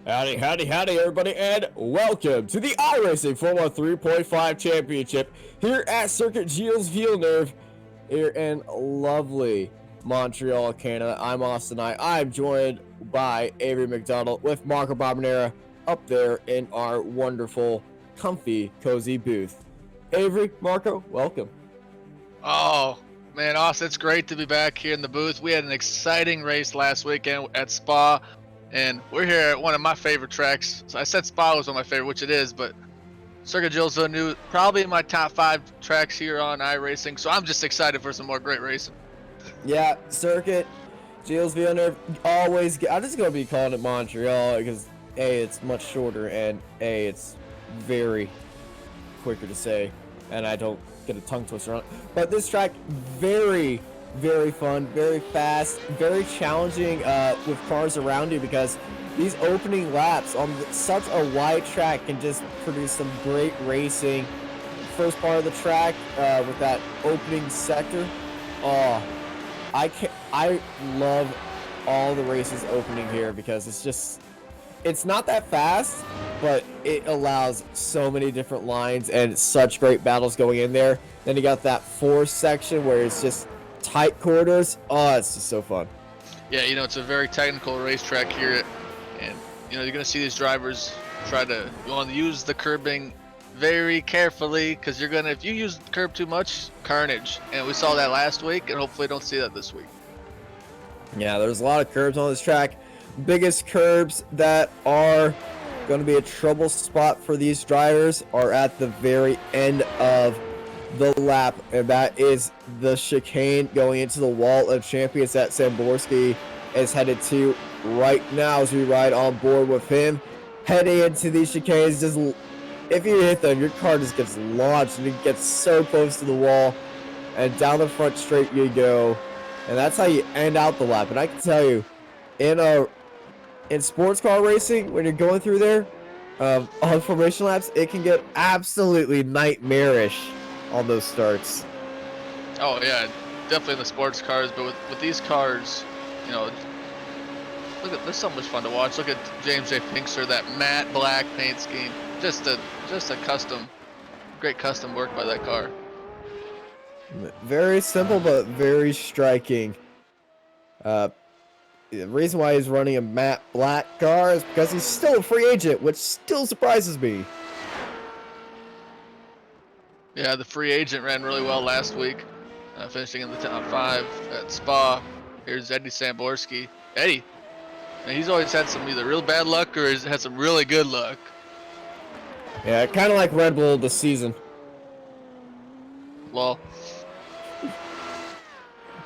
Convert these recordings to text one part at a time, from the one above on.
Howdy, howdy, howdy, everybody, and welcome to the iRacing Formula 3.5 Championship here at Circuit Gilles Villeneuve here in lovely Montreal, Canada. I'm Austin. I'm joined by Avery McDonald with Marco Barbanera up there in our wonderful, comfy, cozy booth. Avery, Marco, welcome. Oh, man, Austin, it's great to be back here in the booth. We had an exciting race last weekend at Spa, and we're here at one of my favorite tracks. So I said Spa was one of my favorite, which it is, but Circuit Gilles Villeneuve, probably in my top 5 tracks here on iRacing, so I'm just excited for some more great racing. Yeah, Circuit Gilles Villeneuve always. I'm just gonna be calling it Montreal because A, it's much shorter, and A, it's very quicker to say, and I don't get a tongue twister on it. But this track, very, very fun, very fast, very challenging with cars around you because these opening laps on such a wide track can just produce some great racing. First part of the track with that opening sector, oh, I love all the races opening here because it's not that fast, but it allows so many different lines and such great battles going in there. Then you got that fourth section where it's just tight quarters. Oh, it's just so fun. Yeah, it's a very technical racetrack here, and you're going to see these drivers you want to use the curbing very carefully because if you use the curb too much, carnage. And we saw that last week, and hopefully don't see that this week. Yeah, there's a lot of curbs on this track. Biggest curbs that are going to be a trouble spot for these drivers are at the very end of the lap, and that is the chicane going into the wall of champions that Samborski is headed to right now as we ride on board with him. Heading into these chicanes, just if you hit them, your car just gets launched and it gets so close to the wall, and down the front straight you go, and that's how you end out the lap. And I can tell you, in sports car racing, when you're going through there on formation laps, it can get absolutely nightmarish on those starts. Oh, yeah, definitely in the sports cars, but with these cars, there's so much fun to watch. Look at James J. Pinkster, that matte black paint scheme. Just a great custom work by that car. Very simple, but very striking. The reason why he's running a matte black car is because he's still a free agent, which still surprises me. Yeah, the free agent ran really well last week, finishing in the top 5 at Spa. Here's Eddie Samborski. Eddie, he's always had some either real bad luck or he's had some really good luck. Yeah, kind of like Red Bull this season. Well,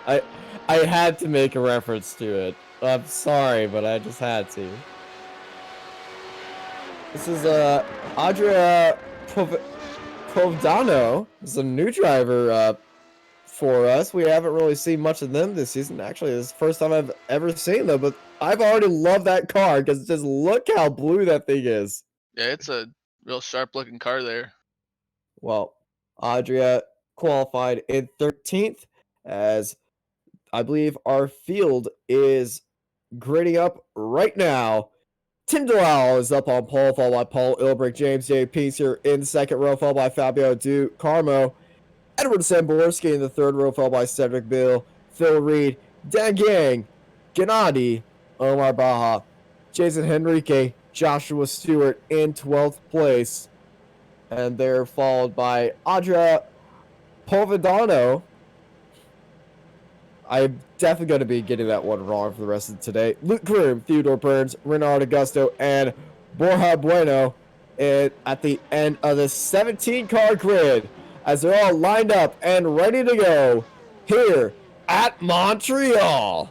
I had to make a reference to it. I'm sorry, but I just had to. This is Andrea Povdano. This is a new driver for us. We haven't really seen much of them this season. Actually, this is the first time I've ever seen them, but I've already loved that car because just look how blue that thing is. yeah, it's a real sharp-looking car there. Well, Adria qualified in 13th as I believe our field is grading up right now. Tim Delisle is up on pole, followed by Paul Illbrick. James J. Peace here in second row, followed by Fabio Du Carmo. Edward Samborski in the third row, followed by Cedric Bill, Phil Reed, Dan Gang, Gennady, Omar Baja, Jason Henrique, Joshua Stewart in 12th place. And they're followed by Adria Povidano. I'm definitely going to be getting that one wrong for the rest of today. Luke Groom, Theodore Burns, Renard Augusto, and Borja Bueno at the end of the 17-car grid as they're all lined up and ready to go here at Montreal.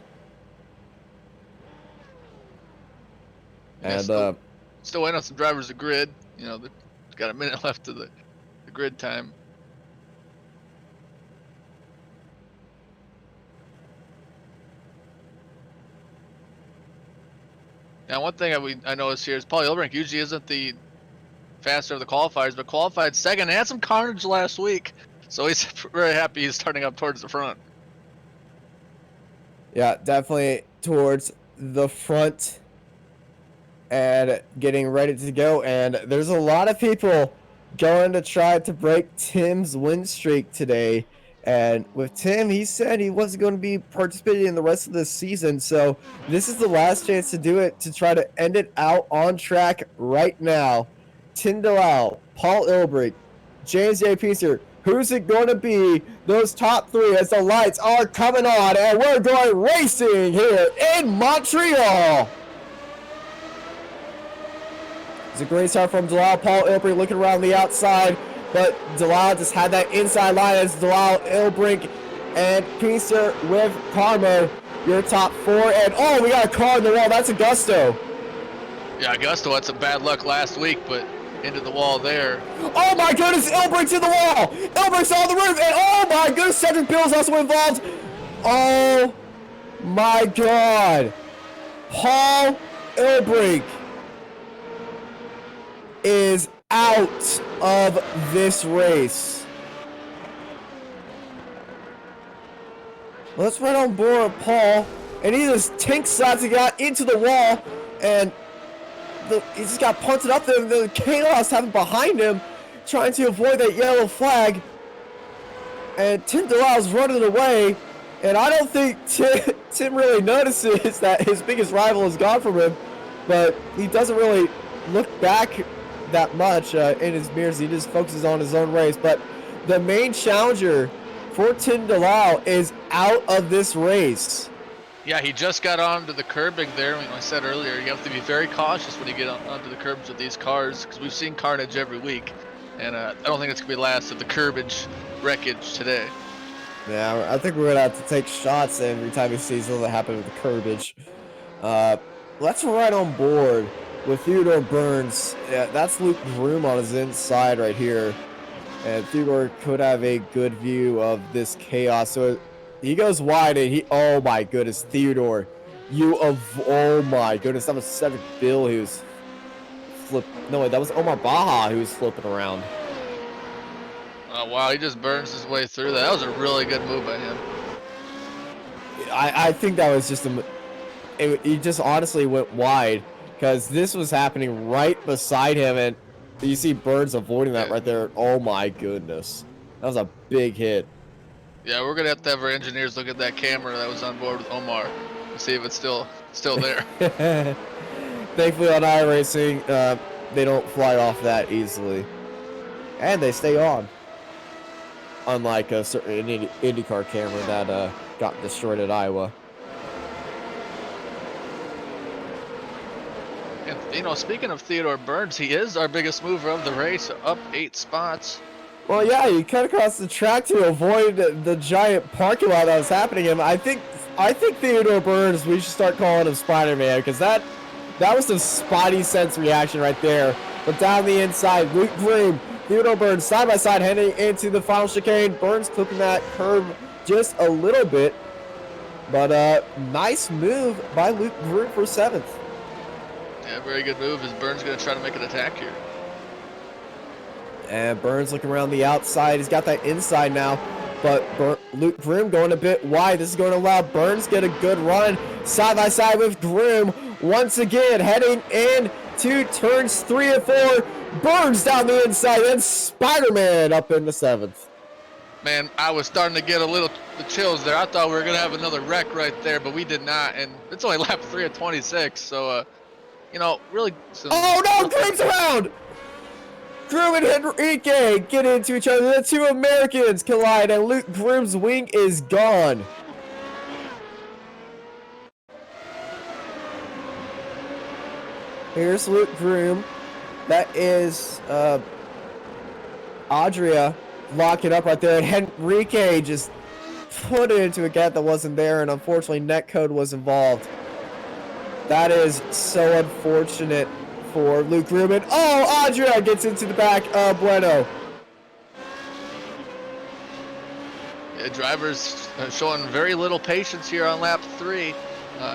And still waiting on some drivers to grid. They've got a minute left of the grid time. Now, one thing I noticed here is Paul Illbrick usually isn't the faster of the qualifiers, but qualified second and had some carnage last week. So he's very happy he's starting up towards the front. Yeah, definitely towards the front. and getting ready to go. And there's a lot of people going to try to break Tim's win streak today. And with Tim, he said he wasn't going to be participating in the rest of the season. So this is the last chance to do it, to try to end it out on track right now. Tim Delisle, Paul Illbrick, James J. Piecer. Who's it going to be? Those top three as the lights are coming on. And we're going racing here in Montreal. It's a great start from Delisle. Paul Illbrick looking around the outside, but Delisle just had that inside line as Delisle, Illbrick, and Piecer with Karma, your top four. And oh, we got a car in the wall. That's Augusto. Yeah, Augusto had some bad luck last week, but into the wall there. Oh my goodness, Illbrick to the wall. Illbrick's on the roof, and oh my goodness, Cedric Bill's also involved. Oh my God. Paul Illbrick is out of this race. Let's right on board Paul, and he just tank slaps it out into the wall, and he just got punted up there. The chaos happened behind him, trying to avoid that yellow flag, and Tim Delisle's running away, and I don't think Tim really notices that his biggest rival is gone from him, but he doesn't really look back that much in his mirrors. He just focuses on his own race. But the main challenger for Tim Delisle is out of this race. Yeah, he just got onto the curbing there. Like I said earlier, you have to be very cautious when you get onto the curbs with these cars, because we've seen carnage every week, and I don't think it's gonna be the last of the curbage wreckage today. Yeah, I think we're gonna have to take shots every time we see something happen with the curbage. Let's right on board with Theodore Burns. Yeah, that's Luke Groom on his inside right here, and Theodore could have a good view of this chaos. So he goes wide, and oh my goodness, Theodore, oh my goodness, that was Cedric Bill who was no wait, that was Omar Baja who was flipping around. Oh wow, he just burns his way through that. That was a really good move by him. I think that was just he just honestly went wide, because this was happening right beside him, and you see Burns avoiding that right there. Oh my goodness, that was a big hit. Yeah, we're gonna have to have our engineers look at that camera that was on board with Omar and see if it's still there. Thankfully on iRacing, they don't fly off that easily, and they stay on. Unlike a certain IndyCar camera that got destroyed at Iowa. And, you know, speaking of Theodore Burns, he is our biggest mover of the race, up 8 spots. Well, yeah, he cut across the track to avoid the giant parking lot that was happening. And I think Theodore Burns, we should start calling him Spider-Man, because that was some Spidey sense reaction right there. But down the inside, Luke Groom, Theodore Burns side by side heading into the final chicane. Burns clipping that curve just a little bit, but nice move by Luke Groom for 7th. Yeah, very good move. Is Burns going to try to make an attack here? And Burns looking around the outside. He's got that inside now, but Luke Groom going a bit wide. This is going to allow Burns get a good run side by side with Groom. Once again, heading in to turns 3 and 4. Burns down the inside, then Spider-Man up in the 7th. Man, I was starting to get the chills there. I thought we were going to have another wreck right there, but we did not. And it's only lap 3 of 26, so, you know, really... Oh, no! Groom's around! Groom and Henrique get into each other. The two Americans collide, and Luke Groom's wing is gone. Here's Luke Groom. That is Adria locking up right there, and Henrique just put it into a gap that wasn't there, and unfortunately netcode was involved. That is so unfortunate for Luke Groom. And oh, Adria gets into the back of Bueno. Yeah, drivers showing very little patience here on lap 3,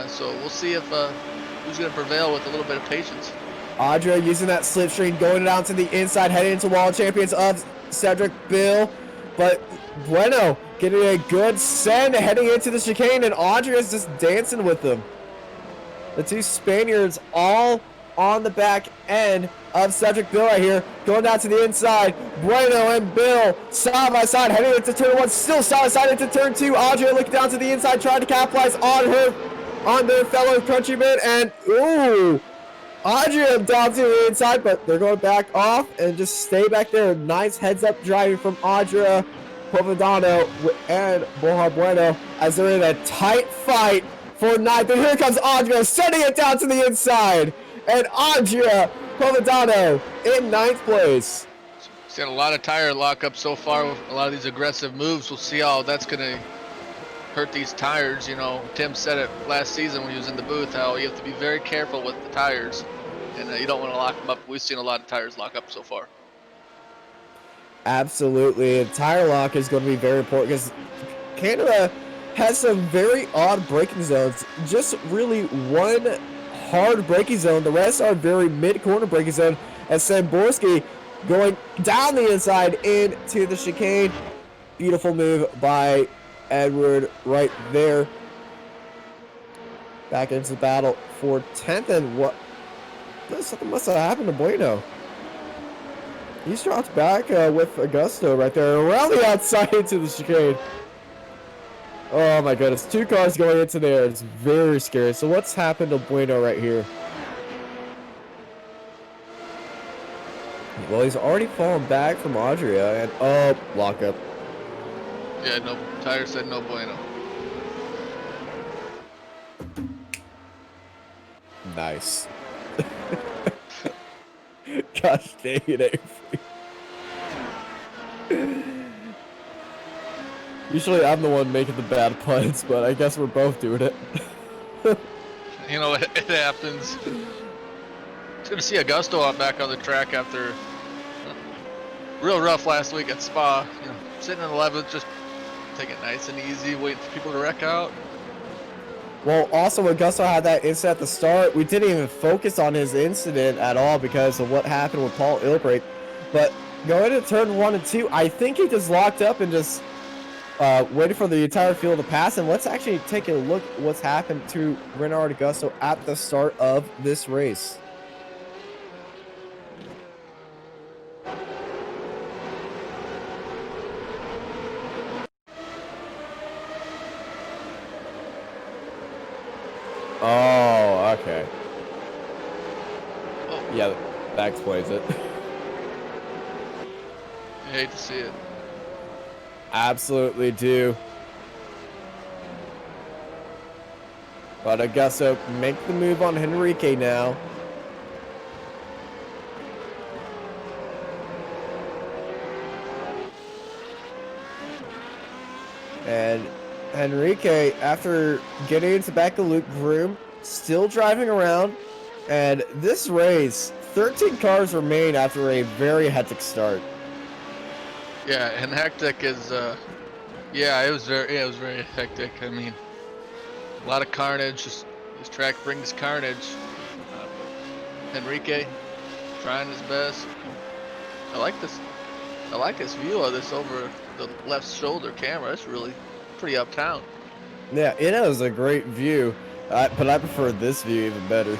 so we'll see if who's going to prevail with a little bit of patience. Adria using that slipstream, going down to the inside, heading into World Champions of Cedric Bill. But Bueno getting a good send, heading into the chicane, and Adria's just dancing with them. The two Spaniards all on the back end of Cedric Bill right here. Going down to the inside. Bueno and Bill side by side heading into turn 1. Still side by side into turn 2. Audrey looking down to the inside trying to capitalize on their fellow countrymen. And ooh, Audrey down to the inside, but they're going back off and just stay back there. Nice heads up driving from Audrey, Povedano, and Borja Bueno as they're in a tight fight for 9th. And here comes Audrey sending it down to the inside. And Andrea Povedano in 9th place. He's got a lot of tire lockup so far with a lot of these aggressive moves. We'll see how that's going to hurt these tires. You know, Tim said it last season when he was in the booth, how you have to be very careful with the tires. And you don't want to lock them up. We've seen a lot of tires lock up so far. Absolutely. And tire lock is going to be very important because Canada has some very odd braking zones. Just really one hard braking zone. The rest are very mid-corner braking zone. As Samborski going down the inside into the chicane. Beautiful move by Edward right there. Back into the battle for 10th. And what? Something must have happened to Bueno. He's dropped back with Augusto right there. Around the outside into the chicane. Oh my goodness. 2 cars going into there. It's very scary. So what's happened to Bueno right here? Well, he's already fallen back from Adria. And oh, lockup. Yeah, no, tire said no bueno. Nice. Gosh dang it, Avery. Usually I'm the one making the bad puns, but I guess we're both doing it. You know, it happens. It's good to see Augusto out back on the track after real rough last week at Spa. You know, sitting in 11th, just taking it nice and easy, waiting for people to wreck out. Well, also Augusto had that incident at the start. We didn't even focus on his incident at all because of what happened with Paul Illbrick. But going into turn 1 and 2, I think he just locked up and just waited for the entire field to pass. And let's actually take a look at what's happened to Renard Augusto at the start of this race. Oh, okay. Oh. Yeah, that explains it. I hate to see it. Absolutely do. But Augusto make the move on Henrique now. And Henrique, after getting into the back of Luke Groom, still driving around. And this race, 13 cars remain after a very hectic start. Yeah, and hectic is, yeah, it was very hectic. I mean, a lot of carnage. This track brings carnage. Henrique trying his best. I like this view of this over the left shoulder camera. It's really pretty uptown. Yeah, it is a great view, but I prefer this view even better.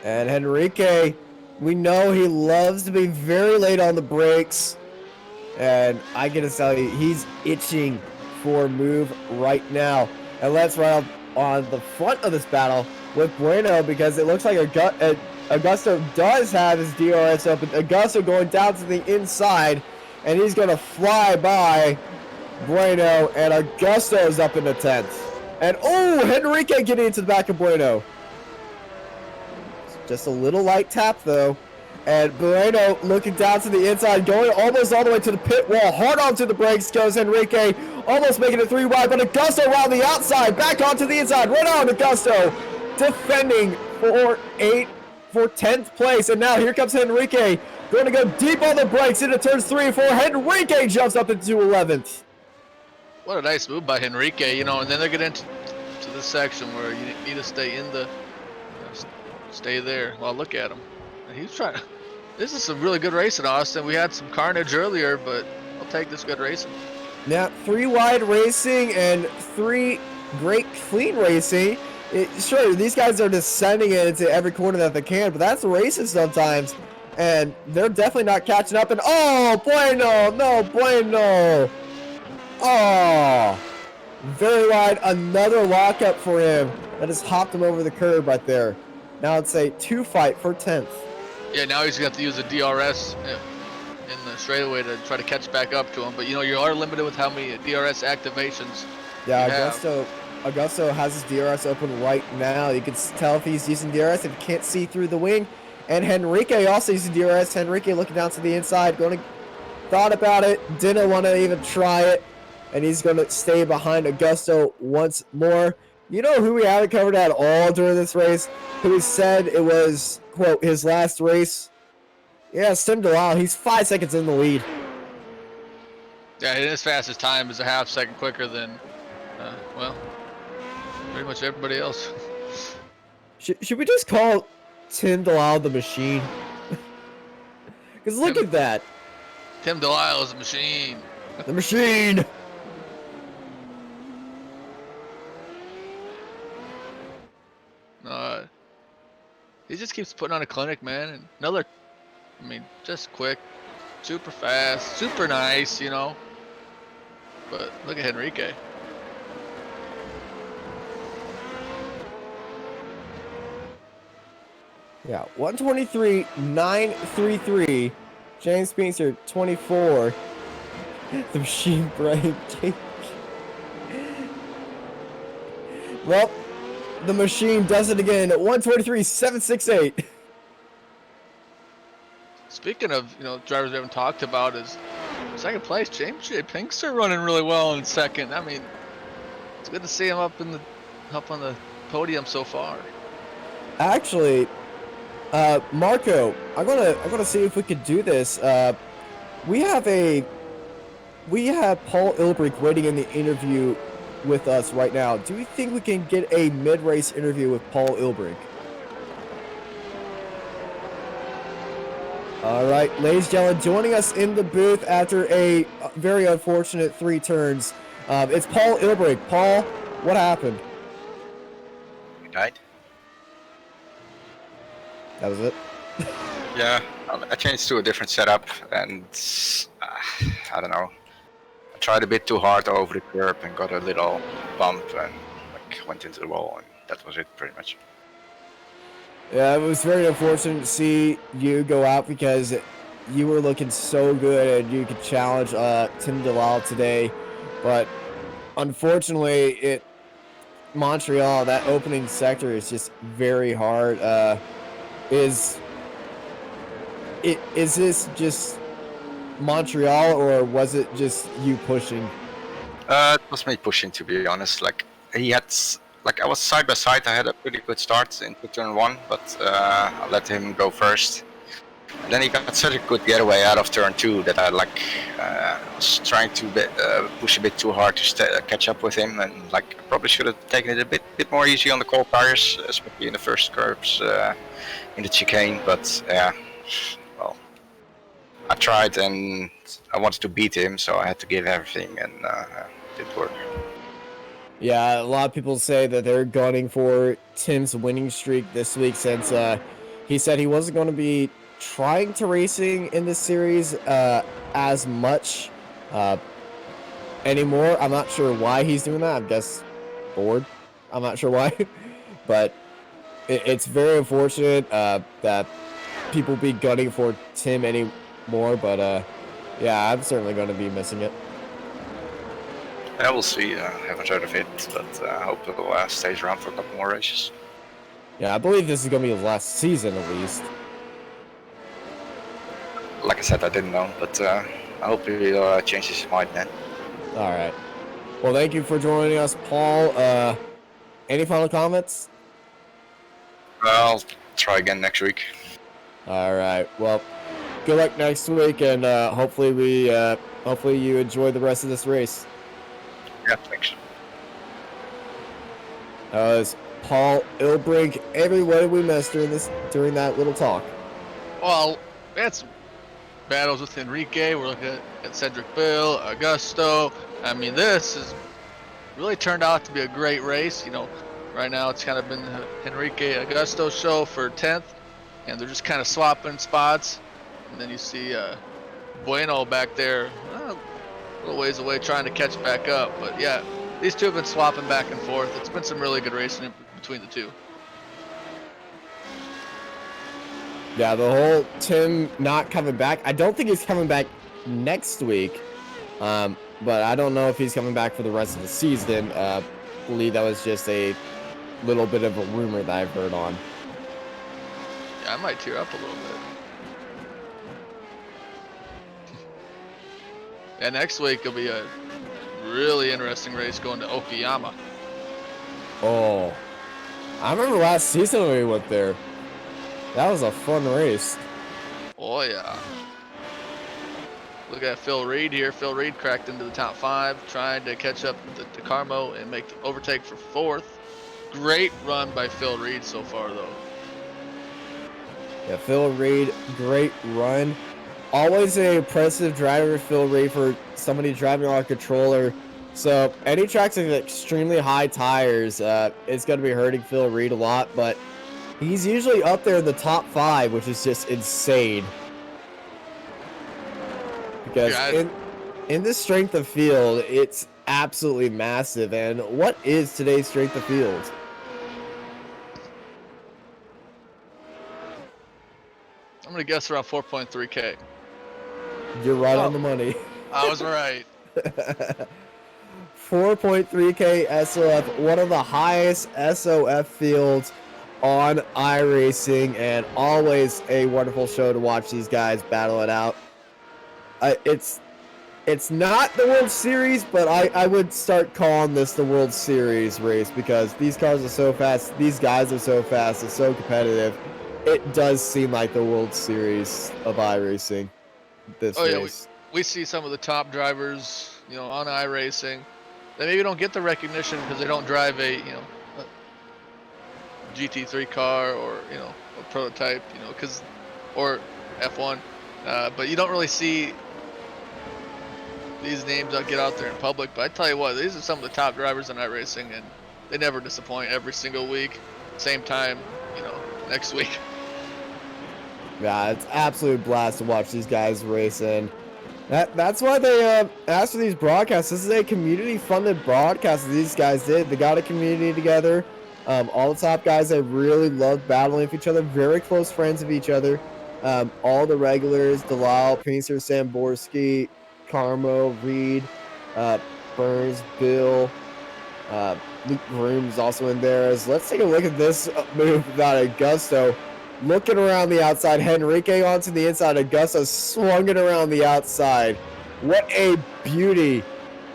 And Henrique, we know he loves to be very late on the brakes. And I gotta tell you, he's itching for a move right now. And let's run up on the front of this battle with Bueno, because it looks like Augusto does have his DRS open. Augusto going down to the inside, and he's gonna fly by Bueno, and Augusto is up in the 10th. And oh, Henrique getting into the back of Bueno. Just a little light tap though. And Bueno looking down to the inside, going almost all the way to the pit wall. Hard onto the brakes goes Henrique, almost making it 3 wide, but Augusto around the outside, back onto the inside. Right on Augusto, defending for 10th place. And now here comes Henrique, going to go deep on the brakes into turns 3 and 4. Henrique jumps up into 11th. What a nice move by Henrique, you know, and then they're getting into this section where you need to stay in the, stay there. Well, look at him. He's trying. This is some really good racing, Austin. We had some carnage earlier, but I'll take this good racing. Now, 3 wide racing and 3 great clean racing. Sure, these guys are just sending it into every corner that they can, but that's racing sometimes. And they're definitely not catching up. And oh, bueno, no, bueno. Oh, very wide. Another lockup for him. That just hopped him over the curb right there. Now it's a 2 fight for 10th. Yeah, now he's got to use the DRS in the straightaway to try to catch back up to him. But you know, you are limited with how many DRS activations. Yeah, Augusto has his DRS open right now. You can tell if he's using DRS if he can't see through the wing. And Henrique also using DRS. Henrique looking down to the inside, thought about it, didn't want to even try it, and he's going to stay behind Augusto once more. You know who we haven't covered at all during this race? Who he said it was, quote, his last race? Yeah, it's Tim Delisle. He's 5 seconds in the lead. Yeah, his fastest time is a half second quicker than, well, pretty much everybody else. Should we just call Tim Delisle the machine? Because look at that. Tim Delisle is a machine. The machine! He just keeps putting on a clinic, man. And another, I mean, just quick, super fast, super nice, you know. But look at Henrique. Yeah, 123.933. James Spencer, 24. The machine brain. Well, the machine does it again at 123.768. Speaking of, you know, drivers we haven't talked about, is second place, James J. Pinkster running really well in second. I mean, it's good to see him up on the podium so far. Actually, Marco, I'm gonna see if we could do this. We have Paul Illbrick waiting in the interview with us right now. Do you think we can get a mid-race interview with Paul Illbrick? All right, ladies and gentlemen, joining us in the booth after a very unfortunate 3 turns, it's Paul Illbrick. Paul, what happened? You died? That was it? Yeah, I changed to a different setup, and I don't know. I tried a bit too hard over the curb and got a little bump and went into the wall, and that was it pretty much. Yeah, it was very unfortunate to see you go out because you were looking so good and you could challenge Tim Delisle today, but unfortunately, Montreal, that opening sector is just very hard. Is this just Montreal, or was it just you pushing? It was me pushing, to be honest. I was side by side. I had a pretty good start into turn 1, but I let him go first. And then he got such a good getaway out of turn 2 that I was trying to push a bit too hard to catch up with him, and probably should have taken it a bit more easy on the cold tires, especially in the first curves in the chicane. But yeah, well, I tried and I wanted to beat him, so I had to give everything, and it didn't work. Yeah, a lot of people say that they're gunning for Tim's winning streak this week, since he said he wasn't going to be trying to racing in this series as much anymore. I'm not sure why he's doing that. I guess bored. I'm not sure why, but it's very unfortunate that people be gunning for Tim anymore. But yeah, I'm certainly going to be missing it. I will see. I haven't heard of it, but I hope it will stay around for a couple more races. Yeah, I believe this is going to be his last season at least. Like I said, I didn't know, but I hope he'll change his mind then. All right. Well, thank you for joining us, Paul. Any final comments? I'll try again next week. All right. Well, good luck next week, and hopefully you enjoy the rest of this race. Yeah, thanks. It's Paul Illbrick. Everybody we missed during that little talk. Well, that's battles with Enrique. We're looking at Cedric Bill, Augusto. I mean, this has really turned out to be a great race. You know, right now it's kind of been the Enrique Augusto show for 10th, and they're just kind of swapping spots. And then you see Bueno back there, a little ways away, trying to catch back up. But yeah, these two have been swapping back and forth. It's been some really good racing between the two. Yeah, the whole Tim not coming back. I don't think he's coming back next week. But I don't know if he's coming back for the rest of the season. I believe that was just a little bit of a rumor that I've heard on. Yeah, I might tear up a little bit. And next week will be a really interesting race going to Okayama. Oh, I remember last season when we went there. That was a fun race. Oh yeah. Look at Phil Reed here. Phil Reed cracked into the top 5, trying to catch up with the DeCarmo and make the overtake for 4th. Great run by Phil Reed so far, though. Yeah, Phil Reed, great run. Always an impressive driver, Phil Reed, for somebody driving on a controller. So any tracks with extremely high tires, it's going to be hurting Phil Reed a lot, but he's usually up there in the top 5, which is just insane. Because in this strength of field, it's absolutely massive. And what is today's strength of field? I'm going to guess around 4.3K. You're right on the money. I was right. 4.3K SOF, one of the highest SOF fields on iRacing, and always a wonderful show to watch these guys battle it out. It's not the World Series, but I would start calling this the World Series race, because these cars are so fast, these guys are so fast, it's so competitive. It does seem like the World Series of iRacing, this race. Yeah, we see some of the top drivers, you know, on iRacing. They maybe don't get the recognition because they don't drive a GT3 car or, you know, a prototype, you know, or F1. But you don't really see these names get out there in public. But I tell you what, these are some of the top drivers in iRacing, and they never disappoint every single week. Same time, you know, next week. Yeah, it's absolute blast to watch these guys race, and that's why they asked for these broadcasts. This is a community-funded broadcast that these guys did. They got a community together. All the top guys, they really love battling with each other. Very close friends of each other. All the regulars, Delisle, Pincer, Samborski, Carmo, Reed, Burns, Bill, Luke Groom's also in there. So let's take a look at this move about Augusto. Looking around the outside, Henrique onto the inside. Augusto swung it around the outside. What a beauty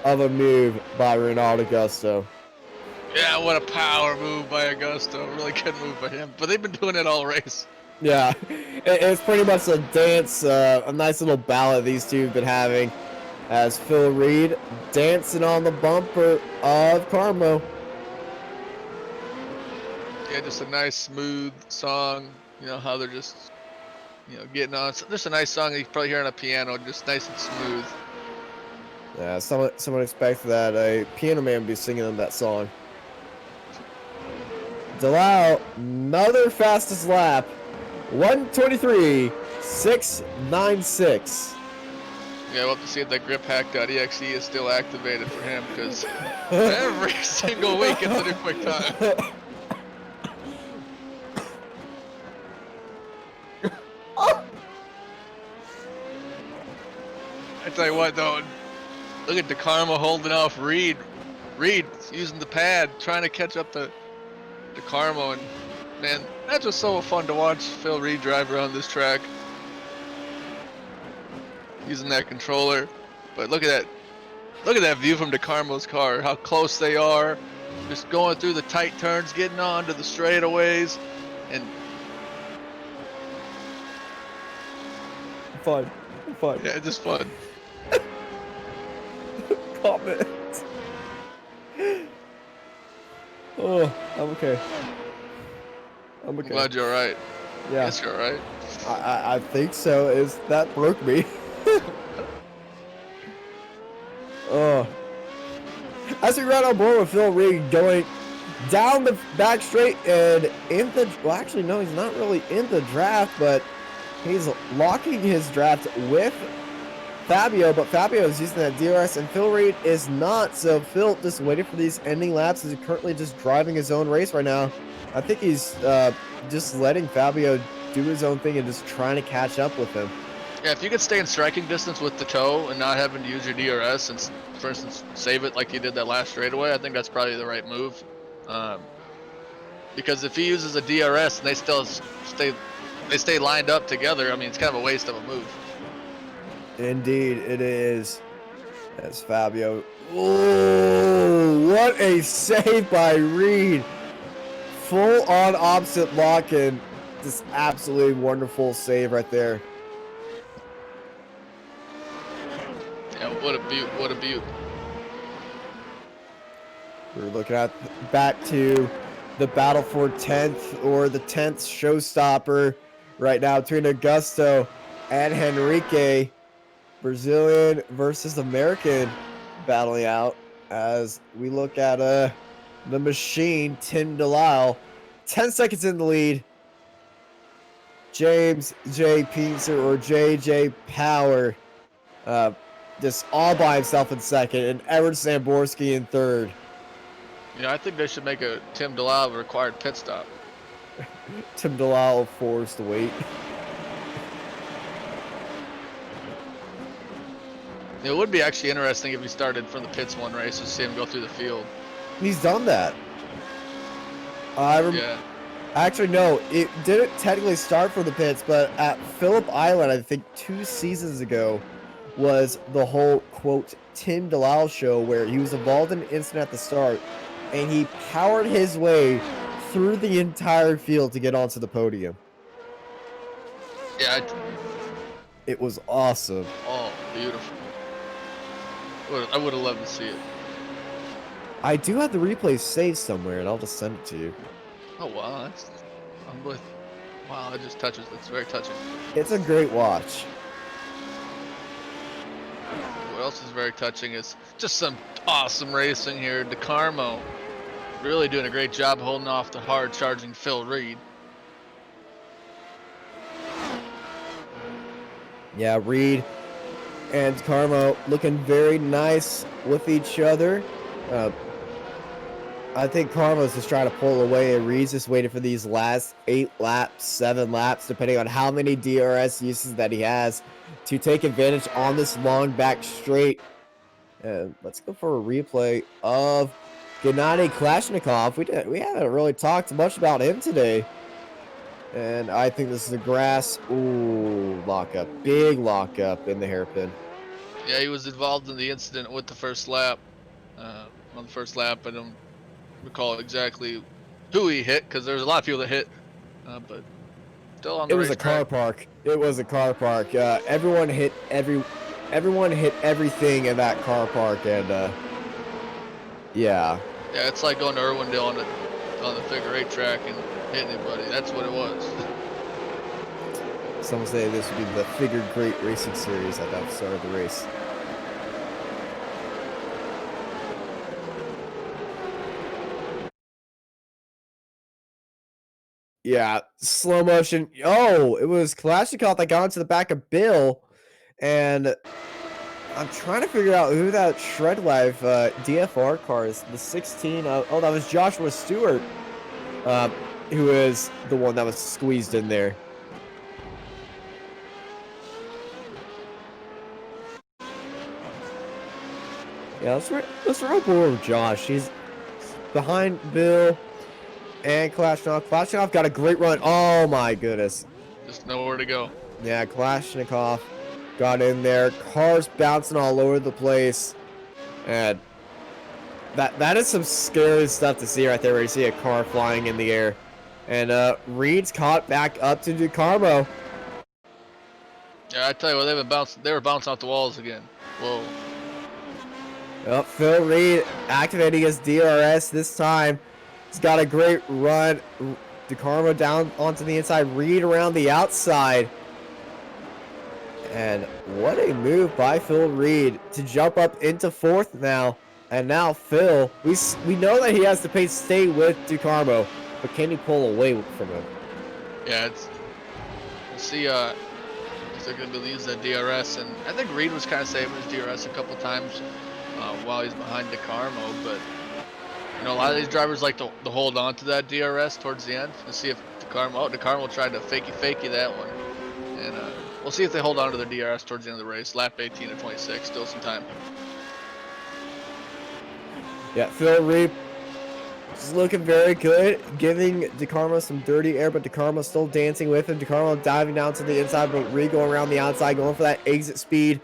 of a move by Ronald Augusto. Yeah, what a power move by Augusto. Really good move by him. But they've been doing it all race. Yeah, it's pretty much a dance, a nice little ballad these two have been having, as Phil Reed dancing on the bumper of Carmo. Yeah, just a nice, smooth song. You know, how they're just, you know, getting on. Just a nice song you probably hear on a piano, just nice and smooth. Yeah, someone expects that a piano man would be singing them that song. Delisle, another fastest lap. 1:23.696. Yeah, we'll have to see if that griphack.exe is still activated for him, because every single week it's a new quick time. I tell you what, though, look at DeCarmo holding off Reed. Reed using the pad, trying to catch up to DeCarmo, and man, that's just so fun to watch Phil Reed drive around this track. Using that controller. But look at that view from DeCarmo's car, how close they are. Just going through the tight turns, getting on to the straightaways, and Fun. yeah, just fun. Comment. Oh, I'm okay. I'm glad you're alright. Yeah. Yes, you're alright. I think so. That broke me. Oh. As we run on board with Phil Reed going down the back straight and in the, well, actually, no, he's not really in the draft, but he's locking his draft with Fabio, but Fabio is using that DRS and Phil Reed is not. So Phil just waiting for these ending laps. He's currently just driving his own race right now. I think he's just letting Fabio do his own thing and just trying to catch up with him. Yeah, if you could stay in striking distance with the toe and not having to use your DRS and, for instance, save it like you did that last straightaway, I think that's probably the right move. Because if he uses a DRS and they still stay lined up together, I mean, it's kind of a waste of a move. Indeed, it is. As Fabio. Oh, what a save by Reed. Full on opposite lock and just absolutely wonderful save right there. Yeah, what a beaut, what a beaut. We're looking at back to the battle for 10th or the 10th showstopper right now between Augusto and Henrique. Brazilian versus American battling out as we look at the machine, Tim Delisle. 10 seconds in the lead. James J. Pincer or JJ Power just all by himself in second, and Edward Samborski in third. Yeah, I think they should make a Tim Delisle required pit stop. Tim Delisle forced to wait. It would be actually interesting if he started from the pits one race to see him go through the field. He's done that. Yeah. Actually, no, it didn't technically start from the pits, but at Phillip Island, I think 2 seasons ago, was the whole, quote, Tim Delisle show where he was involved in an incident at the start, and he powered his way through the entire field to get onto the podium. Yeah. It was awesome. Oh, beautiful. I would have loved to see it. I do have the replay saved somewhere, and I'll just send it to you. Oh, wow. Wow, it just touches. It's very touching. It's a great watch. What else is very touching is just some awesome racing here. DeCarmo really doing a great job holding off the hard charging Phil Reed. Yeah, Reed and Carmo looking very nice with each other. I think Carmo's just trying to pull away, and Reed's just waiting for these last 8 laps, 7 laps, depending on how many DRS uses that he has to take advantage on this long back straight. Let's go for a replay of Gennady Kalashnikov. We haven't really talked much about him today. And I think this is a grass. Ooh, lockup. Big lockup in the hairpin. Yeah, he was involved in the incident with the first lap. On the first lap, I don't recall exactly who he hit because there's a lot of people that hit. But still on the racetrack. It was a car park. It was a car park. Everyone hit everything in that car park, and yeah. Yeah, it's like going to Irwindale on the figure 8 track and hit anybody. That's what it was. Some say this would be the figure great racing series at the start of the race. Yeah, slow motion. Oh, it was Kalashnikov that got into the back of Bill, and I'm trying to figure out who that Shred Life DFR car is. The 16. Oh, that was Joshua Stewart. Who is the one that was squeezed in there. Yeah, let's run over with Josh. He's behind Bill and Kalashnikov. Kalashnikov got a great run. Oh my goodness. Just nowhere to go. Yeah, Kalashnikov got in there. Cars bouncing all over the place. And that is some scary stuff to see right there, where you see a car flying in the air. And Reed's caught back up to DeCarmo. Yeah, I tell you what, they were bouncing off the walls again. Whoa. Well, Phil Reed activating his DRS this time. He's got a great run. DeCarmo down onto the inside. Reed around the outside. And what a move by Phil Reed to jump up into fourth now. And now Phil, we know that he has the pace to stay with DeCarmo, but can he pull away from him? Yeah, we'll see. They're going to be using that DRS, and I think Reed was kind of saving his DRS a couple times while he's behind DeCarmo. But you know, a lot of these drivers like to hold on to that DRS towards the end to see if DeCarmo tried to fakey that one, and we'll see if they hold on to their DRS towards the end of the race. Lap 18 to 26, still some time. Yeah, Phil Reed is looking very good, giving DeCarmo some dirty air, but DeCarmo still dancing with him. DeCarmo diving down to the inside, but Reed going around the outside, going for that exit speed,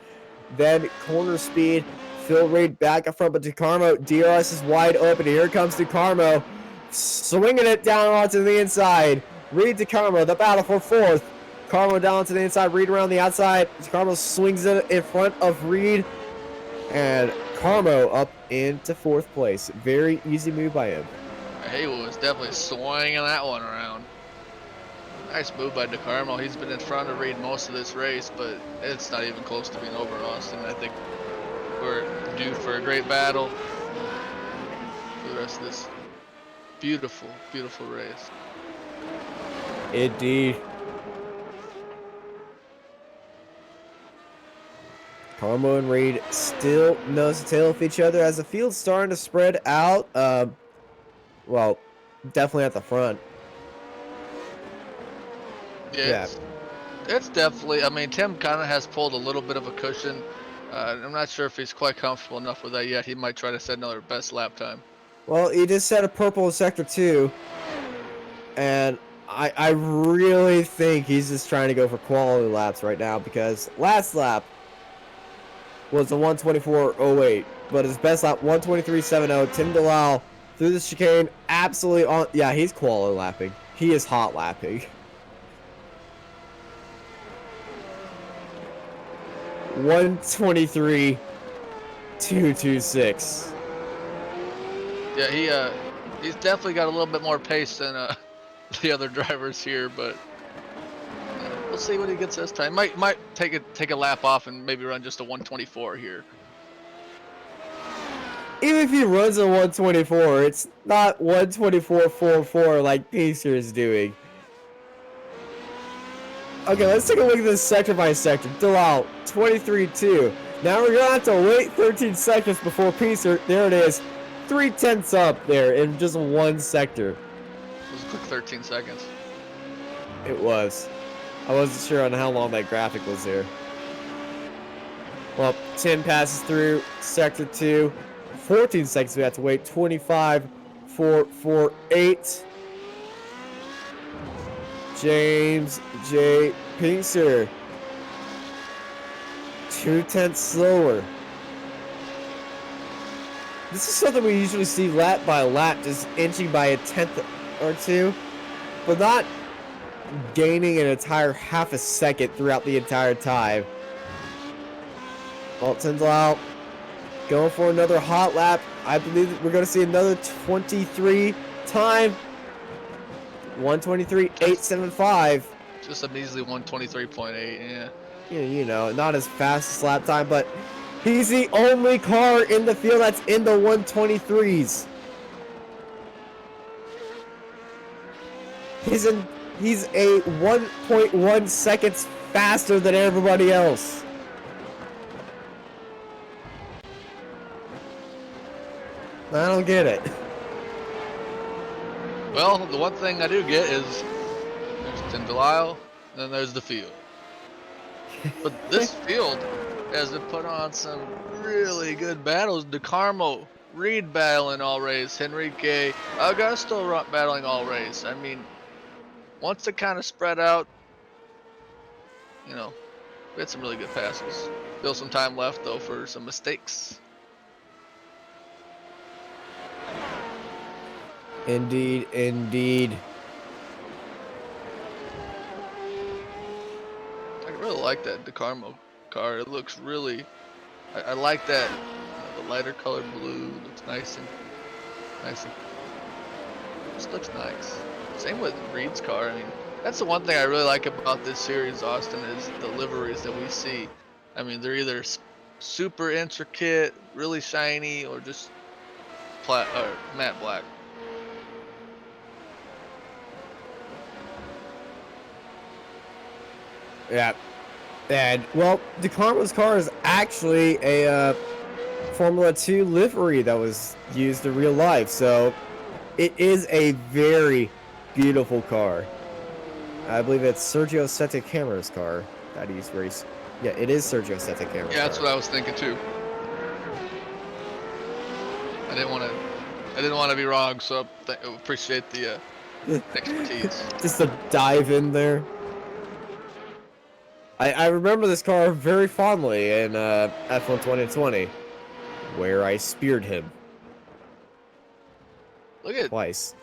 then corner speed. Phil Reed back up front, but DeCarmo, DRS is wide open. Here comes DeCarmo, swinging it down onto the inside. Reed, DeCarmo, the battle for fourth. DeCarmo down to the inside, Reed around the outside. DeCarmo swings it in front of Reed, and Carmo up into fourth place. Very easy move by him. He was definitely swinging that one around. Nice move by DeCarmo. He's been in front of Reed most of this race, but it's not even close to being over, Austin. I think we're due for a great battle for the rest of this beautiful, beautiful race. Indeed. Carmo and Reed still nose to tail with each other as the field's starting to spread out. Well, definitely at the front. Yeah, it's definitely. I mean, Tim kind of has pulled a little bit of a cushion. I'm not sure if he's quite comfortable enough with that yet. He might try to set another best lap time. Well, he just set a purple in sector 2, and I really think he's just trying to go for quality laps right now, because last lap was a 124.08, but his best lap 123.70. Tim Delisle through the chicane, absolutely on. Yeah, he's quality lapping. He is hot lapping. 123.226. Yeah, he's definitely got a little bit more pace than the other drivers here, but we'll see what he gets this time. Might take a lap off and maybe run just a 124 here. Even if he runs a 124, it's not 124.44 like Pacer is doing. Okay, let's take a look at this sector by sector. Delisle, 23.2. Now we're gonna have to wait 13 seconds before Pacer. There it is, 3/10 up there in just one sector. It was a quick 13 seconds. It was. I wasn't sure on how long that graphic was there. Well, 10 passes through sector 2. 14 seconds we have to wait. 25.448. James J. Pincer. 2/10 slower. This is something we usually see lap by lap, just inching by a tenth or two, but not gaining an entire half a second throughout the entire time. Alton's out. Going for another hot lap. I believe that we're going to see another 23 time. 123.875. Just a measly 123.8, yeah. Yeah, you know, not as fast as lap time, but he's the only car in the field that's in the 123s. He's a 1.1 seconds faster than everybody else. I don't get it. Well, the one thing I do get is there's Tim Delisle, and then there's the field. But this field has been put on some really good battles. DeCarmo, Reed battling all race, Henrique Augusto battling all race. I mean, once it kind of spread out, you know, we had some really good passes. Still some time left though for some mistakes. Indeed, indeed. I really like that DeCarmo car. It looks really, I like that. The lighter colored blue looks nice and just looks nice. same with Reed's car. I mean, that's the one thing I really like about this series, Austin, is the liveries that we see. I mean, they're either super intricate, really shiny, or just matte black. Yeah. And, well, DeCarmo's car is actually a Formula 2 livery that was used in real life, so it is a very beautiful car. I believe it's Sergio Setecamera's car that he's raced. Yeah, it is Sergio Setecamera's Yeah, that's car. what I was thinking too. I didn't want to be wrong, so I appreciate the expertise. Just to dive in there. I remember this car very fondly in F1 2020, where I speared him Look at twice.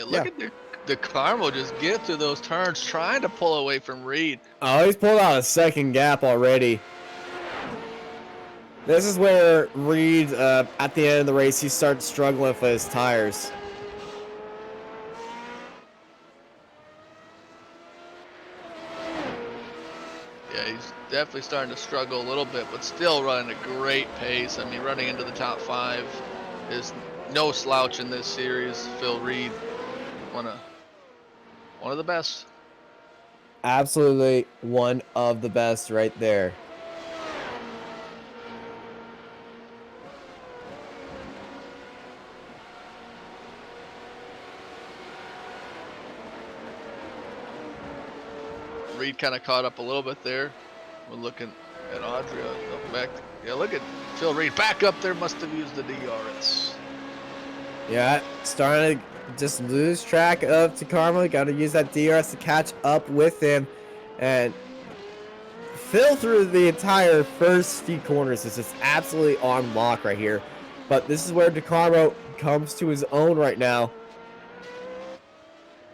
look at the Carmo just get through those turns, trying to pull away from Reed. Oh, he's pulled out a second gap already. This is where Reed, at the end of the race, he starts struggling for his tires. Yeah, he's definitely starting to struggle a little bit, but still running a great pace. I mean, running into the top 5 is no slouch in this series. Phil Reed, one of the best. Absolutely one of the best right there. Reed kind of caught up a little bit there. We're looking at Audrey back. Yeah, look at Phil Reed back up there. Must have used the DRS. Yeah, starting to just lose track of Takarma. Got to use that DRS to catch up with him. And Phil through the entire first few corners is just absolutely on lock right here. But this is where DeCarmo comes to his own right now.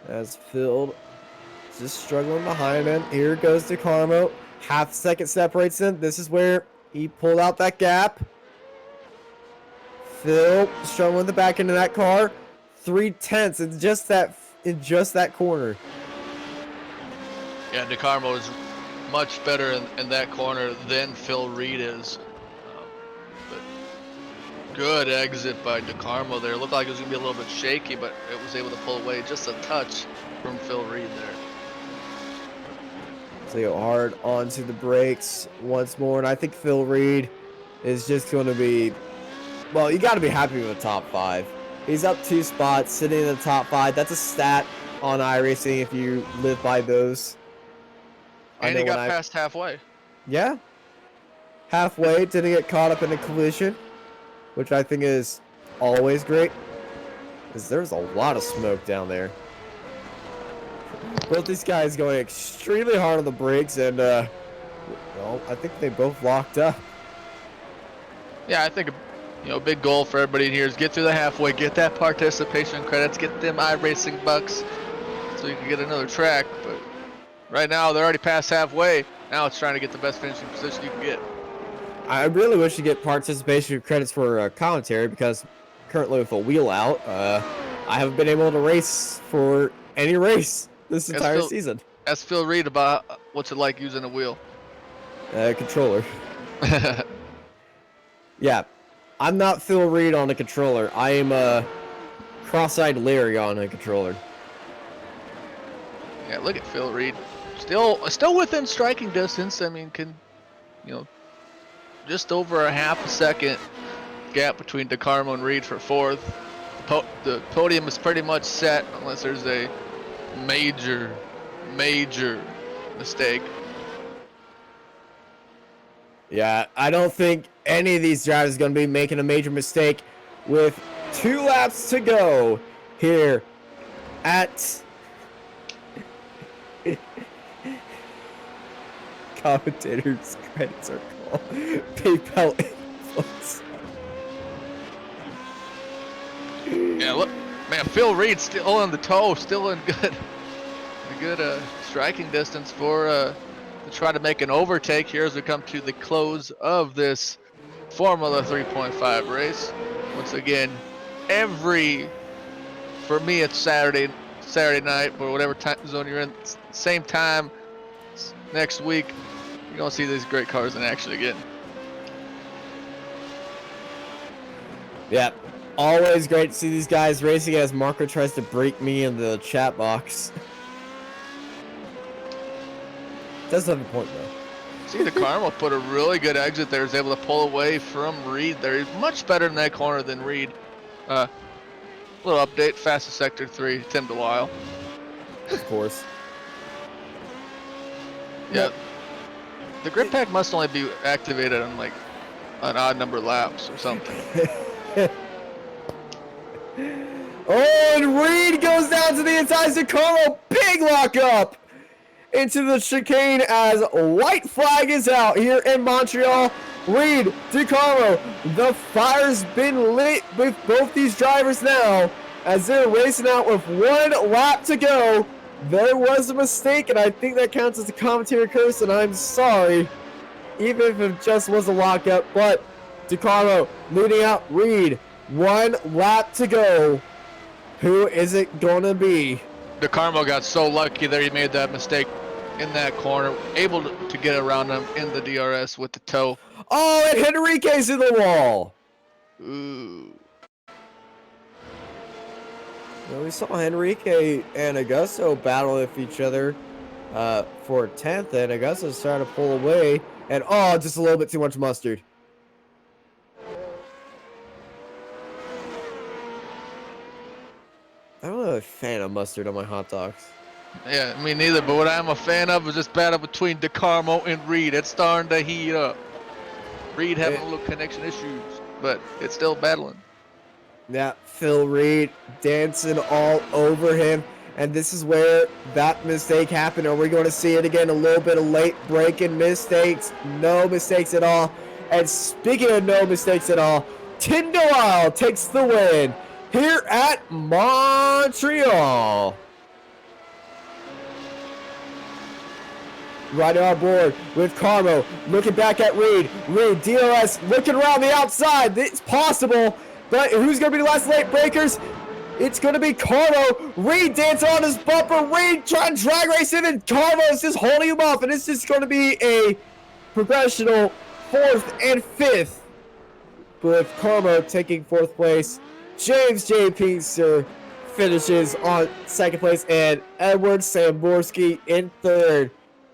As Phil just struggling behind him. Here goes DeCarmo. Half a second separates them. This is where he pulled out that gap. Phil struggling in the back end of that car. 3/10 in just that corner. Yeah, DeCarmo is much better in that corner than Phil Reed is. But good exit by DeCarmo there. Looked like it was going to be a little bit shaky, but it was able to pull away just a touch from Phil Reed there. So go hard onto the brakes once more. And I think Phil Reed is just going to be, well, you got to be happy with the top 5. He's up 2 spots, sitting in the top 5. That's a stat on iRacing if you live by those. And he got past halfway. Yeah. Halfway, didn't get caught up in a collision, which I think is always great. Because there's a lot of smoke down there. Both these guys going extremely hard on the brakes, and well, I think they both locked up. Yeah, I think a big goal for everybody in here is get through the halfway, get that participation credits, get them iRacing bucks, so you can get another track. But right now they're already past halfway. Now it's trying to get the best finishing position you can get. I really wish you get participation credits for commentary, because currently with a wheel out, I haven't been able to race for any race this entire season. Ask Phil Reed about what's it like using a wheel. Controller. Yeah, I'm not Phil Reed on a controller. I am cross-eyed Larry on a controller. Yeah, look at Phil Reed. Still within striking distance. I mean, just over a half a second gap between DeCarmo and Reed for 4th. The podium is pretty much set unless there's a major mistake. Yeah, I don't think any of these drivers are going to be making a major mistake with 2 laps to go here at commentators' credits are called PayPal influence. Yeah, look, man, Phil Reed still on the toe, still in good striking distance for to try to make an overtake here as we come to the close of this Formula 3.5 race. Once again, for me it's Saturday Saturday night or whatever time zone you're in, same time next week, you're gonna see these great cars in action again. Yeah, always great to see these guys racing as Marco tries to break me in the chat box. Does have a point though. See, the Carmel put a really good exit there. Is able to pull away from Reed there. He's much better in that corner than Reed. Little update, fastest sector 3, Tim Delisle. Of course. Yeah. The grip pack must only be activated on like an odd number of laps or something. Oh, and Reed goes down to the inside. DeCarlo, big lock up into the chicane as white flag is out here in Montreal. Reed, DeCarlo, the fire's been lit with both these drivers now as they're racing out with 1 lap to go. There was a mistake, and I think that counts as a commentary curse, and I'm sorry, even if it just was a lockup. But DeCarlo leading out Reed, 1 lap to go. Who is it gonna be? DeCarmo got so lucky there he made that mistake in that corner, able to get around him in the DRS with the toe. Oh, and Henrique's in the wall. Ooh. Well, we saw Henrique and Augusto battle with each other for 10th, and Augusto's trying to pull away, and oh, just a little bit too much mustard. I'm not a fan of mustard on my hot dogs. Yeah, me neither, but what I'm a fan of is this battle between DeCarmo and Reed. It's starting to heat up. Reed having a little connection issues, but it's still battling. Yeah, Phil Reed dancing all over him. And this is where that mistake happened. Are we going to see it again? A little bit of late breaking mistakes. No mistakes at all. And speaking of no mistakes at all, Tim Delisle takes the win here at Montreal. Right on board with Carmo, looking back at Reed. Reed, DRS, looking around the outside. It's possible, but who's going to be the last late breakers? It's going to be Carmo. Reed dancing on his bumper. Reed trying to drag race him, and Carmo is just holding him off. And it's just going to be a progressional 4th and 5th, with Carmo taking 4th place. James J. Pinster finishes on 2nd place, and Edward Samborski in 3rd.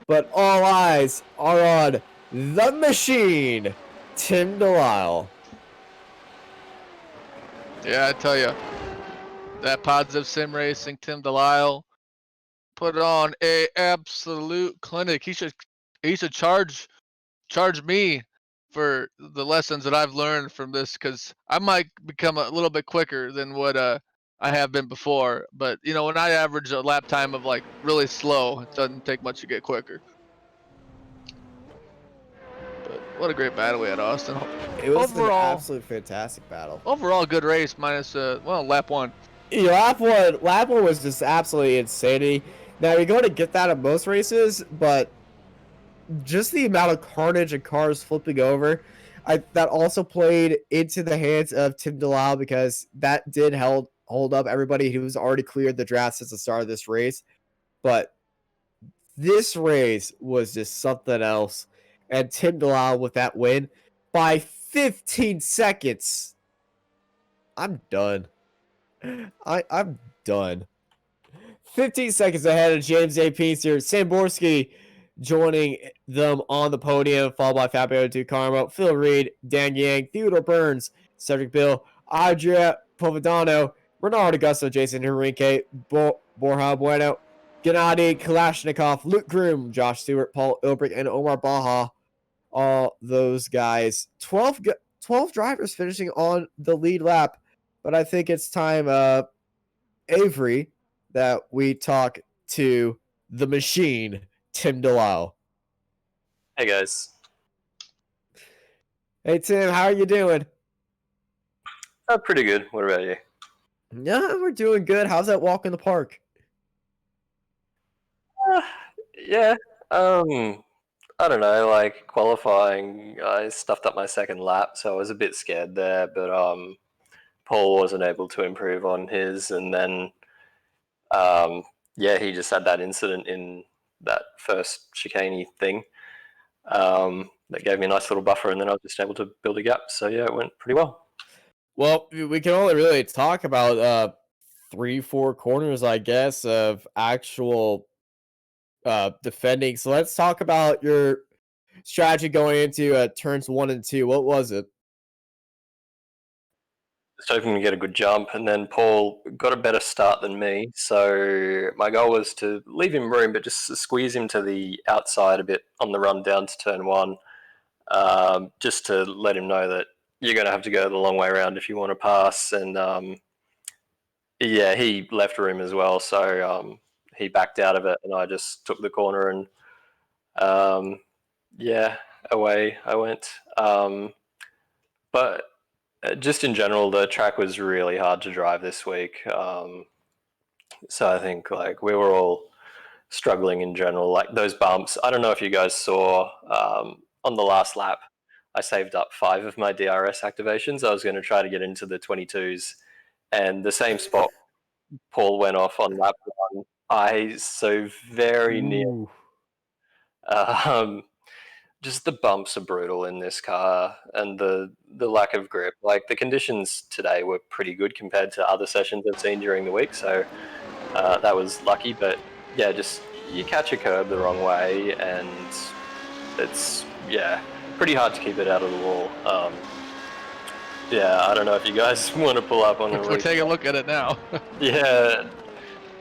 But all eyes are on the machine, Tim Delisle. Yeah, I tell you, that positive sim racing, Tim Delisle, put on a absolute clinic. He should charge me for the lessons that I've learned from this, because I might become a little bit quicker than what I have been before. But you know, when I average a lap time of like really slow, it doesn't take much to get quicker. But what a great battle we had, Austin. It was an absolute fantastic battle. Overall, good race minus lap 1. Yeah, lap one was just absolutely insanity. Now you're going to get that in most races, but just the amount of carnage and cars flipping over, that also played into the hands of Tim Delisle, because that did hold up everybody who's already cleared the draft since the start of this race. But this race was just something else. And Tim Delisle with that win by 15 seconds. I'm done. I'm done. 15 seconds ahead of James A. Pinster. Samborski joining them on the podium, followed by Fabio DeCarmo, Phil Reed, Dan Yang, Theodore Burns, Cedric Bill, Adria Povidano, Bernard Augusto, Jason Henrique, Borja Bueno, Gennady Kalashnikov, Luke Groom, Josh Stewart, Paul Illbrick, and Omar Baja. All those guys. 12 drivers finishing on the lead lap. But I think it's time, Avery, that we talk to the machine, Tim Delisle. Hey, guys. Hey, Tim, how are you doing? Pretty good. What about you? Yeah, we're doing good. How's that walk in the park? Yeah. I don't know. Like qualifying, I stuffed up my second lap, so I was a bit scared there. But Paul wasn't able to improve on his, and then Yeah, he just had that incident in that first chicane thing that gave me a nice little buffer, and then I was just able to build a gap. So yeah, it went pretty well. Well, we can only really talk about 3-4 corners, I guess, of actual defending. So let's talk about your strategy going into turns 1 and 2. What was it? Just hoping to get a good jump, and then Paul got a better start than me. So my goal was to leave him room, but just squeeze him to the outside a bit on the run down to turn 1, just to let him know that you're going to have to go the long way around if you want to pass. And yeah, he left room as well, so he backed out of it, and I just took the corner, and yeah, away I went. But just in general, the track was really hard to drive this week. So I think like we were all struggling in general. Like those bumps. I don't know if you guys saw on the last lap. I saved up 5 of my DRS activations. I was going to try to get into the 22s, and the same spot Paul went off on lap 1. I so very near. Ooh. Just the bumps are brutal in this car, and the lack of grip. Like the conditions today were pretty good compared to other sessions I've seen during the week, so that was lucky. But yeah, just you catch a curb the wrong way, and it's pretty hard to keep it out of the wall. Yeah, I don't know if you guys want to pull up on We're taking a look at it now. Yeah,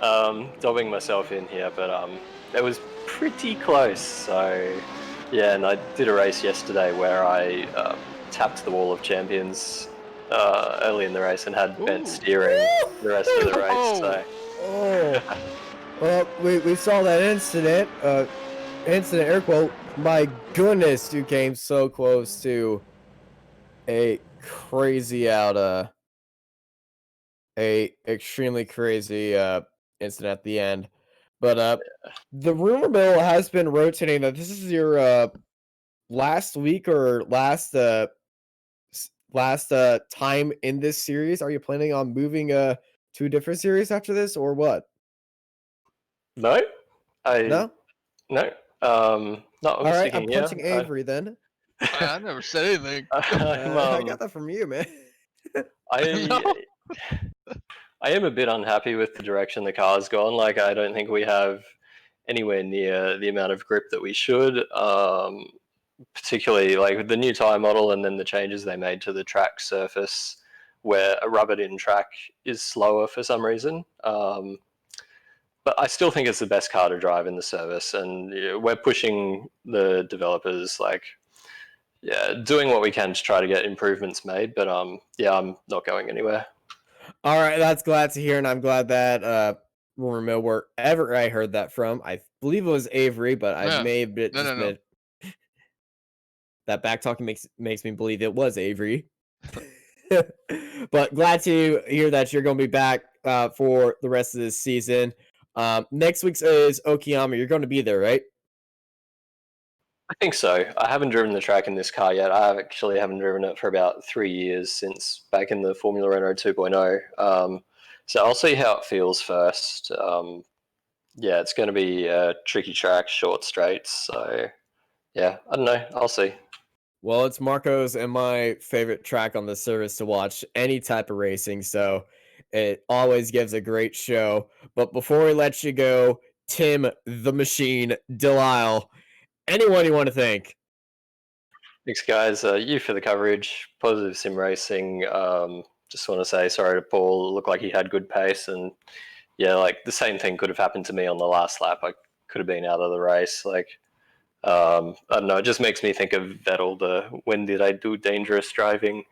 dobbing myself in here, but it was pretty close. So yeah, and I did a race yesterday where I tapped the wall of champions early in the race and had bent steering the rest of the race. So Well, we saw that incident. Incident air quote. My goodness, you came so close to a crazy out a extremely crazy incident at the end. But the rumor mill has been rotating that this is your last week or last time in this series. Are you planning on moving to a different series after this, or what? no, No? no, not All right, I'm sticking here. punching Avery then. I never said anything. I got that from you, man. No. I am a bit unhappy with the direction the car's gone. Like, I don't think we have anywhere near the amount of grip that we should. Particularly like with the new tire model, and then the changes they made to the track surface, where a rubbered-in track is slower for some reason. But I still think it's the best car to drive in the service, and we're pushing the developers, like, doing what we can to try to get improvements made. But yeah, I'm not going anywhere. All right, that's glad to hear, and I'm glad that rumor mill wherever I heard that from. I believe it was Avery, but I Yeah. may have been No. that back talking makes me believe it was Avery. But glad to hear that you're going to be back for the rest of this season. Next week's is Okayama. You're going to be there, right? I think so. I haven't driven the track in this car yet. I actually haven't driven it for about 3 years, since back in the Formula Renault 2.0. So I'll see how it feels first. Yeah, it's going to be a tricky track, short straights. So yeah, I don't know. I'll see. Well, it's Marco's and my favorite track on the service to watch any type of racing, so it always gives a great show. But before we let you go, Tim the Machine Delisle, anyone you want to thank? Thanks, guys. You for the coverage. Positive Sim Racing. Just want to say sorry to Paul. It looked like he had good pace, and yeah, like the same thing could have happened to me on the last lap. I could have been out of the race. Like, I don't know. It just makes me think of Vettel. When did I do dangerous driving?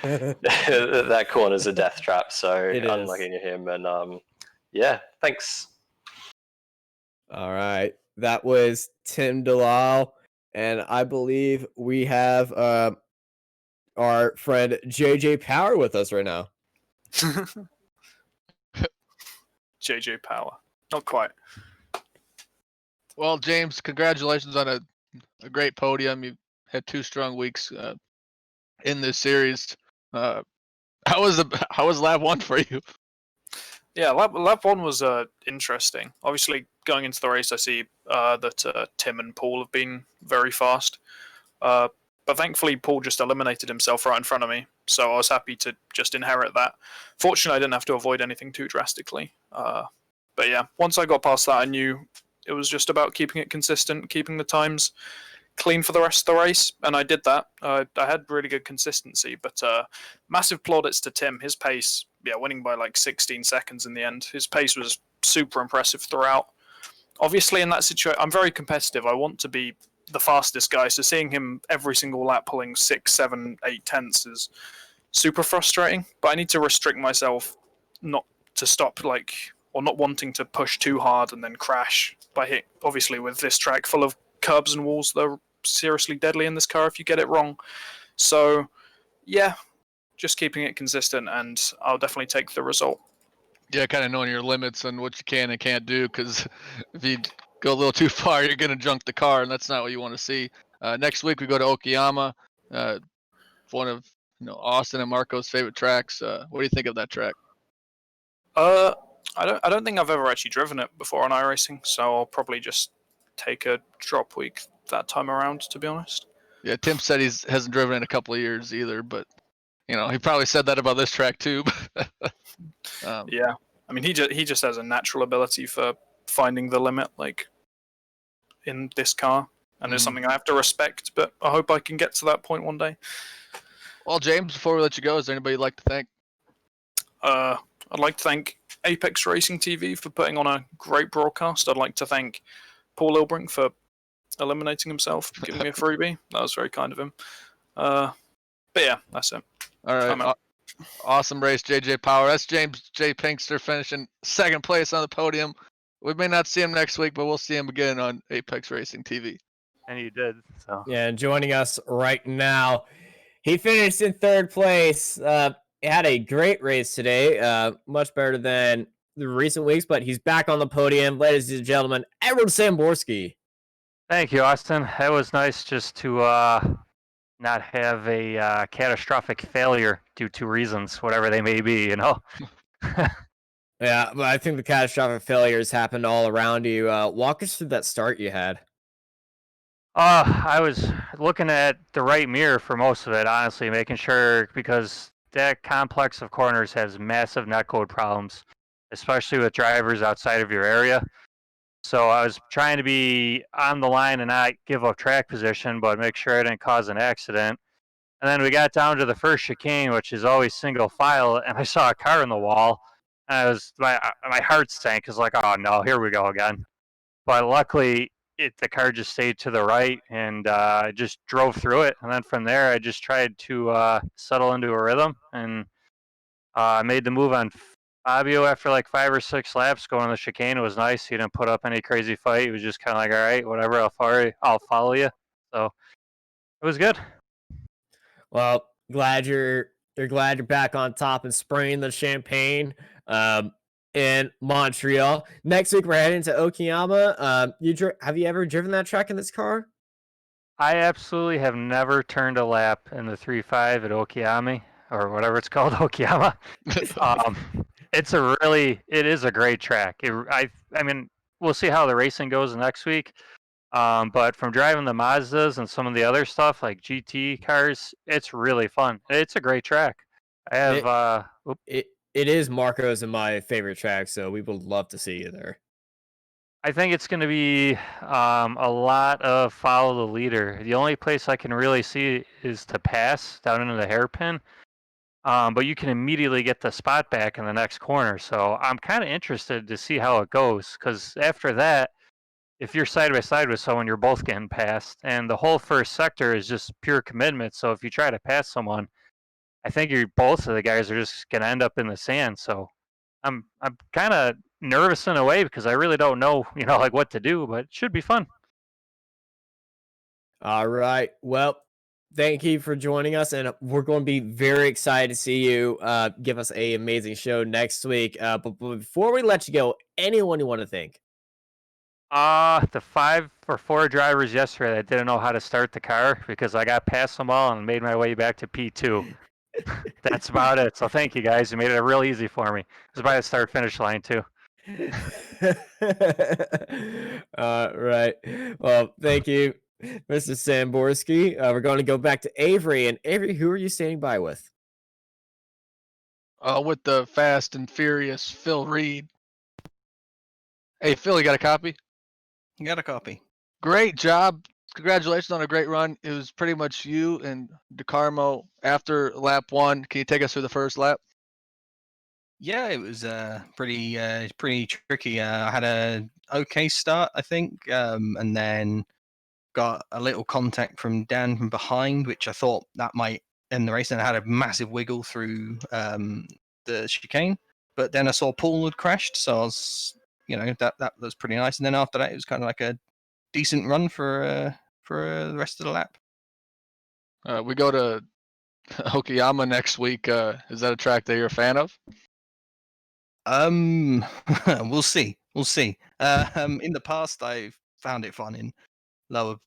That corner's a death trap. So It unlucky is. to him. And yeah, thanks. All right, that was Tim Delisle, and I believe we have our friend JJ Power with us right now. JJ Power. Not quite. Well, James, congratulations on a great podium. You had 2 strong weeks in this series. How was lap 1 for you? Yeah, lap one was interesting. Obviously, going into the race, I see that Tim and Paul have been very fast. But thankfully, Paul just eliminated himself right in front of me, so I was happy to just inherit that. Fortunately, I didn't have to avoid anything too drastically. But yeah, once I got past that, I knew it was just about keeping it consistent, keeping the times clean for the rest of the race, and I did that. I had really good consistency, but massive plaudits to Tim. His pace, yeah, winning by like 16 seconds in the end. His pace was super impressive throughout. Obviously, in that situation, I'm very competitive. I want to be the fastest guy, so seeing him every single lap pulling 6, 7, 8 tenths is super frustrating. But I need to restrict myself not to stop or not wanting to push too hard and then crash by hit. Obviously, with this track full of curbs and walls, they're seriously deadly in this car if you get it wrong. So, yeah, just keeping it consistent, and I'll definitely take the result. Yeah, kind of knowing your limits and what you can and can't do, because if you go a little too far, you're going to junk the car, and that's not what you want to see. Next week we go to Okayama, one of Austin and Marco's favorite tracks. What do you think of that track? I don't think I've ever actually driven it before on iRacing, so I'll probably just take a drop week that time around, to be honest. Yeah, Tim said he hasn't driven it in a couple of years either, but he probably said that about this track too. Yeah, I mean, he just has a natural ability for finding the limit, like in this car, and it's something I have to respect. But I hope I can get to that point one day. Well, James, before we let you go, is there anybody you'd like to thank? I'd like to thank Apex Racing TV for putting on a great broadcast. I'd like to thank Paul Illbrick for eliminating himself, giving me a freebie. That was very kind of him. But yeah, that's it. All right. Awesome race, JJ Power. That's James J. Pinkster finishing second place on the podium. We may not see him next week, but we'll see him again on Apex Racing TV. And you did. So Yeah, and joining us right now, he finished in third place. He had a great race today, much better than the recent weeks, but he's back on the podium. Ladies and gentlemen, Edward Samborski. thank you, Austin. It was nice just to not have a catastrophic failure due to reasons, whatever they may be, Yeah, but I think the catastrophic failures happened all around you. Walk us through that start you had. I was looking at the right mirror for most of it, honestly, making sure, because that complex of corners has massive netcode problems, especially with drivers outside of your area. So I was trying to be on the line and not give up track position, but make sure I didn't cause an accident. And then we got down to the first chicane, which is always single file, and I saw a car in the wall. And my heart sank. It's like, oh no, here we go again. But luckily, the car just stayed to the right, and I just drove through it. And then from there, I just tried to settle into a rhythm, and I made the move on Fabio after like 5 or 6 laps going on the chicane. It was nice. He didn't put up any crazy fight. He was just kind of like, all right, whatever, I'll follow you. So it was good. Well, glad you're back on top and spraying the champagne in Montreal. Next week we're heading to Okayama. Have you ever driven that track in this car? I absolutely have never turned a lap in the 3.5 at Okayama, or whatever it's called, Okayama. It is a great track. I mean, we'll see how the racing goes next week. But from driving the Mazdas and some of the other stuff like GT cars, it's really fun. It's a great track. I have it is Marco's and my favorite track, so we would love to see you there. I think it's going to be a lot of follow the leader. The only place I can really see is to pass down into the hairpin. But you can immediately get the spot back in the next corner. So I'm kind of interested to see how it goes, because after that, if you're side by side with someone, you're both getting passed, and the whole first sector is just pure commitment. So if you try to pass someone, I think both of the guys are just gonna end up in the sand. So I'm kind of nervous in a way, because I really don't know, like what to do, but it should be fun. All right. Well, thank you for joining us, and we're going to be very excited to see you give us an amazing show next week. But before we let you go, anyone you want to thank? The 5 or 4 drivers yesterday that didn't know how to start the car, because I got past them all and made my way back to P2. That's about it. So thank you guys. You made it real easy for me. It was by the start finish line too. Right. Well, thank you, Mr. Samborski. We're going to go back to Avery. And Avery, who are you standing by with? With the fast and furious Phil Reed. Hey, Phil, you got a copy? You got a copy. Great job. Congratulations on a great run. It was pretty much you and DeCarmo after lap 1. Can you take us through the first lap? Yeah, it was pretty tricky. I had a okay start, I think, and then got a little contact from Dan from behind, which I thought that might end the race. And I had a massive wiggle through the chicane, but then I saw Paul had crashed, so I was, that was pretty nice. And then after that, it was kind of like a decent run for the rest of the lap. We go to Okayama next week. Is that a track that you're a fan of? We'll see. We'll see. In the past, I've found it fun in lower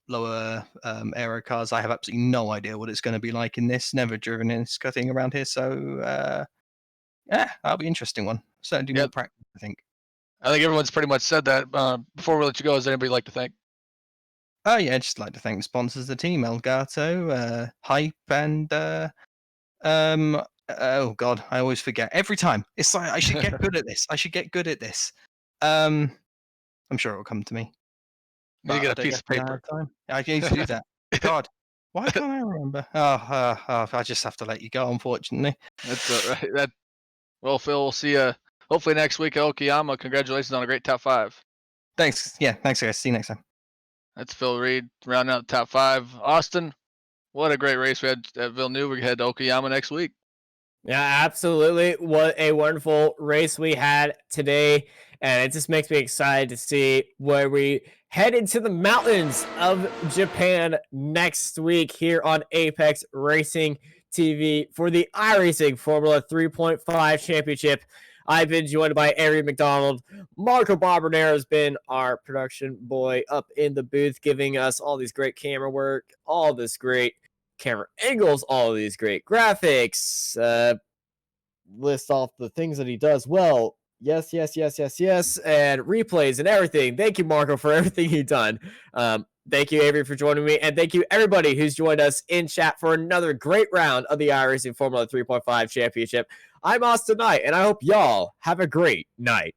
aero cars. I have absolutely no idea what it's going to be like in this. Never driven this thing around here, so yeah, that'll be an interesting one. Certainly more practice, I think. I think everyone's pretty much said that. Before we let you go, is there anybody you'd like to thank? Oh yeah, I'd just like to thank the sponsors of the team: Elgato, Hype, and oh god, I always forget every time. It's like I should get good at this. I should get good at this. I'm sure it will come to me. You get a piece of paper. I need to do that. God, why can't I remember? I just have to let you go, unfortunately. That's all right. Well, Phil, we'll see you hopefully next week at Okayama. Congratulations on a great top 5. Thanks. Yeah, thanks guys. See you next time. That's Phil Reed, rounding out the top 5. Austin, what a great race we had at Villeneuve. We head to Okayama next week. Yeah, absolutely. What a wonderful race we had today. And it just makes me excited to see where we head into the mountains of Japan next week here on Apex Racing TV for the iRacing Formula 3.5 Championship. I've been joined by Ari McDonald. Marco Barbonero has been our production boy up in the booth, giving us all these great camera work, all this great camera angles, all of these great graphics, list off the things that he does well. Yes, and replays and everything. Thank you, Marco, for everything you've done. Thank you, Avery, for joining me, and thank you, everybody who's joined us in chat for another great round of the iRacing Formula 3.5 Championship. I'm Austin Knight, and I hope y'all have a great night.